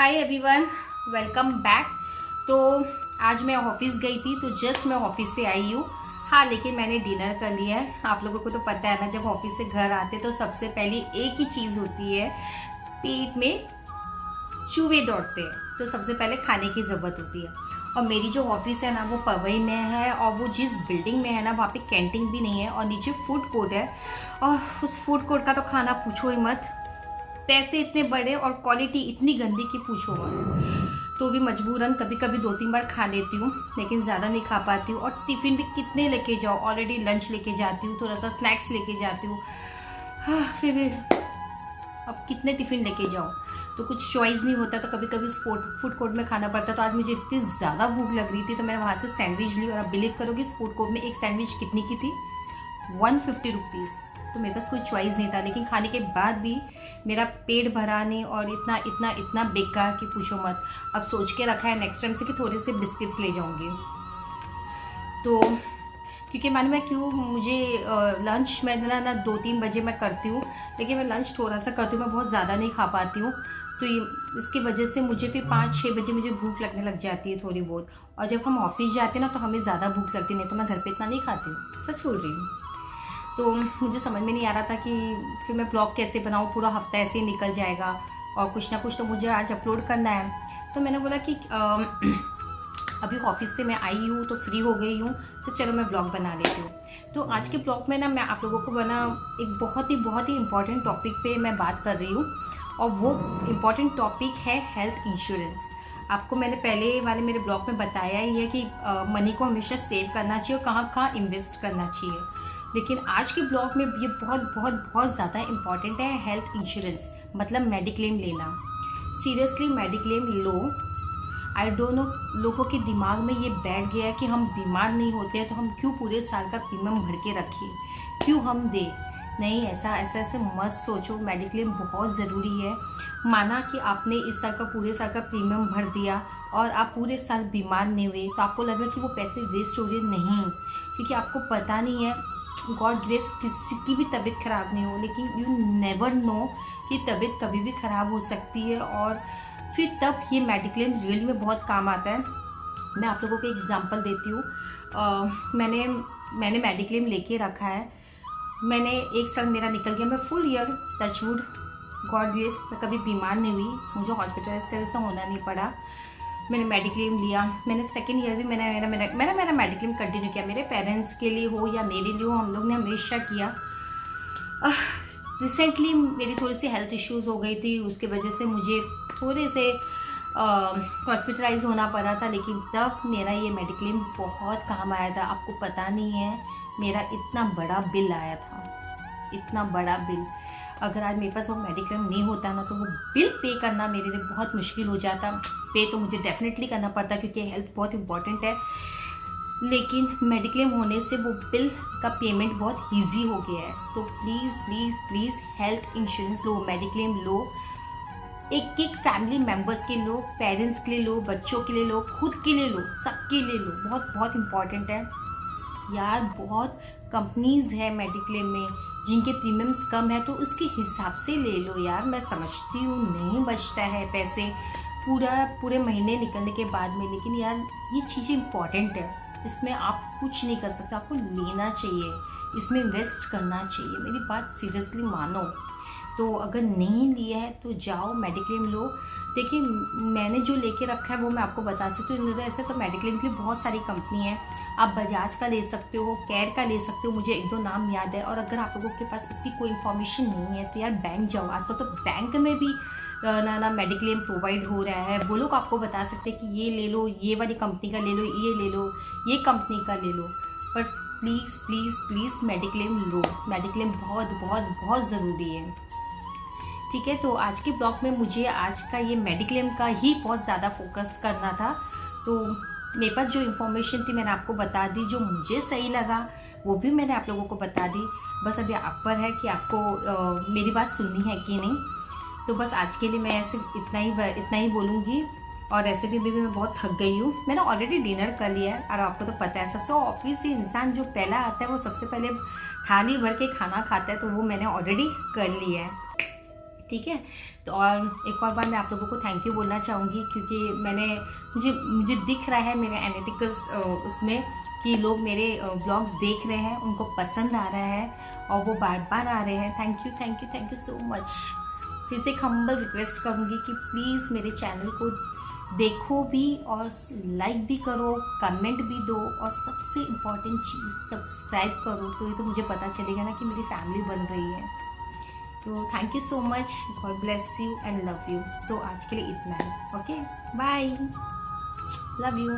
Hi everyone, welcome back. तो आज मैं ऑफिस गई थी, तो जस्ट मैं ऑफिस से आई हूँ। हाँ, लेकिन मैंने डिनर कर लिया है। आप लोगों को तो पता है ना, जब ऑफिस से घर आते तो सबसे पहले एक ही चीज़ होती है, पेट में चूहे दौड़ते हैं, तो सबसे पहले खाने की ज़रूरत होती है। और मेरी जो ऑफिस है ना, वो पवई में है, और वो जिस बिल्डिंग में है ना, वहाँ पे कैंटीन भी नहीं है और नीचे फूड कोर्ट है। और उस फूड कोर्ट का तो खाना पूछो ही मत, पैसे इतने बड़े और क्वालिटी इतनी गंदी की पूछो मत। तो भी मजबूरन कभी कभी 2-3 बार खा लेती हूँ, लेकिन ज़्यादा नहीं खा पाती हूँ। और टिफ़िन भी कितने लेके जाओ, ऑलरेडी लंच लेके जाती हूँ, थोड़ा सा स्नैक्स लेके जाती हूँ। हाँ, फिर भी अब कितने टिफ़िन लेके जाओ, तो कुछ चॉइस नहीं होता, तो कभी कभी फूड कोर्ट में खाना पड़ता। तो आज मुझे इतनी ज़्यादा भूख लग रही थी, तो मैंने वहाँ से सैंडविच ली। और आप बिलीव करोगे, इस फूड कोर्ट में एक सैंडविच कितनी की थी? 150 रुपीज़। तो मेरे पास कोई चॉइस नहीं था, लेकिन खाने के बाद भी मेरा पेट भरा नहीं, और इतना इतना इतना बेकार कि पूछो मत। अब सोच के रखा है नेक्स्ट टाइम से कि थोड़े से बिस्किट्स ले जाऊंगी। तो क्योंकि मालूम है क्यों, मुझे लंच मैं ना 2-3 बजे मैं करती हूँ, लेकिन मैं लंच थोड़ा सा करती हूँ, मैं बहुत ज़्यादा नहीं खा पाती हूँ। तो इसकी वजह से मुझे फिर 5-6 बजे मुझे भूख लगने लग जाती है थोड़ी बहुत। और जब हम ऑफिस जाते हैं ना, तो हमें ज़्यादा भूख लगती नहीं, तो मैं घर पे इतना नहीं खाती हूँ, सच बोल रही हूँ। तो मुझे समझ में नहीं आ रहा था कि फिर मैं ब्लॉग कैसे बनाऊँ, पूरा हफ्ता ऐसे ही निकल जाएगा, और कुछ ना कुछ तो मुझे आज अपलोड करना है। तो मैंने बोला कि अभी ऑफिस से मैं आई हूँ, तो फ्री हो गई हूँ, तो चलो मैं ब्लॉग बना लेती हूँ। तो आज के ब्लॉग में ना, मैं आप लोगों को एक बहुत ही इम्पॉर्टेंट टॉपिक पे मैं बात कर रही हूँ, और वो इम्पॉर्टेंट टॉपिक है हेल्थ इंश्योरेंस। आपको मैंने पहले वाले मेरे ब्लॉग में बताया ही है कि मनी को हमेशा सेव करना चाहिए और कहाँ कहाँ इन्वेस्ट करना चाहिए। लेकिन आज के ब्लॉग में ये बहुत बहुत बहुत ज़्यादा इम्पॉर्टेंट है, हेल्थ इंश्योरेंस, मतलब मेडिक्लेम लेना। Seriously mediclaim low. I don't know, लोगों के दिमाग में ये बैठ गया है कि हम बीमार नहीं होते हैं तो हम क्यों पूरे साल का प्रीमियम भर के रखें, क्यों हम दे। नहीं, ऐसे मत सोचो। मेडिक्लेम बहुत ज़रूरी है। माना कि आपने इस साल का पूरे साल का प्रीमियम भर दिया और आप पूरे साल बीमार नहीं हुए, तो आपको लग रहा है कि वो पैसे वेस्ट हो रहे। नहीं, क्योंकि आपको पता नहीं है, गॉड ग्रेस किसी की भी तबीयत ख़राब नहीं हो, लेकिन यू नेवर नो कि तबीयत कभी भी ख़राब हो सकती है, और फिर तब ये मेडिक्लेम रियली में बहुत काम आता है। मैं आप लोगों को एग्जांपल देती हूँ। मैंने मेडिक्लेम लेके रखा है। मैंने 1 साल मेरा निकल गया, मैं full year touchwood God grace मैं कभी बीमार नहीं हुई, मुझे हॉस्पिटलाइज तरह से होना नहीं पड़ा। मैंने मेडिक्लेम लिया। मैंने सेकेंड ईयर भी मेरा मेडिक्लेम कंटिन्यू किया। मेरे पेरेंट्स के लिए हो या मेरे लिए हो, हम लोग ने हमेशा किया। रिसेंटली मेरी थोड़ी सी हेल्थ इश्यूज़ हो गई थी, उसके वजह से मुझे थोड़े से हॉस्पिटलाइज होना पड़ा था, लेकिन तब मेरा ये मेडिक्लेम बहुत काम आया था। आपको पता नहीं है, मेरा इतना बड़ा बिल आया था, इतना बड़ा बिल। अगर आज मेरे पास वो मेडिक्लेम नहीं होता ना, तो वो बिल पे करना मेरे लिए बहुत मुश्किल हो जाता। पे तो मुझे डेफिनेटली करना पड़ता, क्योंकि हेल्थ बहुत इंपॉर्टेंट है, लेकिन मेडिक्लेम होने से वो बिल का पेमेंट बहुत इजी हो गया है। तो please please please health insurance लो, मेडिक्लेम लो। एक एक फैमिली मेम्बर्स के लो, पेरेंट्स के लिए लो, बच्चों के लिए लो, खुद के लिए लो, सबके लिए लो। बहुत बहुत इंपॉर्टेंट है यार। बहुत कंपनीज है मेडिक्लेम में जिनके प्रीमियम्स कम है, तो उसके हिसाब से ले लो यार। मैं समझती हूँ नहीं बचता है पैसे पूरे महीने निकलने के बाद में, लेकिन यार ये चीज़ें इंपॉर्टेंट है, इसमें आप कुछ नहीं कर सकते। आपको लेना चाहिए, इसमें इन्वेस्ट करना चाहिए। मेरी बात सीरियसली मानो। तो अगर नहीं लिया है तो जाओ मेडिक्लेम लो। देखिए, मैंने जो लेके रखा है वो मैं आपको बता सकती हूँ। ऐसे तो मेडिक्लेम के लिए बहुत सारी कंपनी है। आप बजाज का ले सकते हो, केयर का ले सकते हो, मुझे 1-2 नाम याद है। और अगर आप लोगों के पास इसकी कोई इन्फॉर्मेशन नहीं है, तो यार बैंक जाओ। आजकल तो बैंक में भी ना मेडिक्लेम प्रोवाइड हो रहा है। वो लोग आपको बता सकते हैं कि ये ले लो, ये वाली कंपनी का ले लो, ये ले लो, ये कंपनी का ले लो। पर please please please mediclaim low. Mediclaim बहुत बहुत बहुत ज़रूरी है, ठीक है। तो आज के ब्लॉग में मुझे आज का ये मेडिक्लेम का ही बहुत ज़्यादा फोकस करना था। तो मेरे पास जो इन्फॉर्मेशन थी मैंने आपको बता दी, जो मुझे सही लगा वो भी मैंने आप लोगों को बता दी। बस अभी आप पर है कि आपको मेरी बात सुननी है कि नहीं। तो बस आज के लिए मैं ऐसे इतना ही बोलूँगी। और ऐसे भी मैं बहुत थक गई हूँ। मैंने ऑलरेडी डिनर कर लिया है, और आपको तो पता है सबसे ऑफिस से इंसान जो पहला आता है वो सबसे पहले थाली भर के खाना खाता है, तो वो मैंने ऑलरेडी कर लिया है। ठीक है। तो और एक और बार मैं आप लोगों को थैंक यू बोलना चाहूँगी, क्योंकि मुझे दिख रहा है मेरे एनालिटिकल्स उसमें कि लोग मेरे ब्लॉग्स देख रहे हैं, उनको पसंद आ रहा है और वो बार बार आ रहे हैं। Thank you thank you thank you so much. फिर से एक हम्बल रिक्वेस्ट करूँगी कि प्लीज़ मेरे चैनल को देखो भी और लाइक भी करो, कमेंट भी दो, और सबसे इम्पॉर्टेंट चीज़ सब्सक्राइब करो। तो ये तो मुझे पता चलेगा ना कि मेरी फैमिली बन रही है। तो thank you so much, God bless you and love you. तो आज के लिए इतना ही, ओके बाय, लव यू।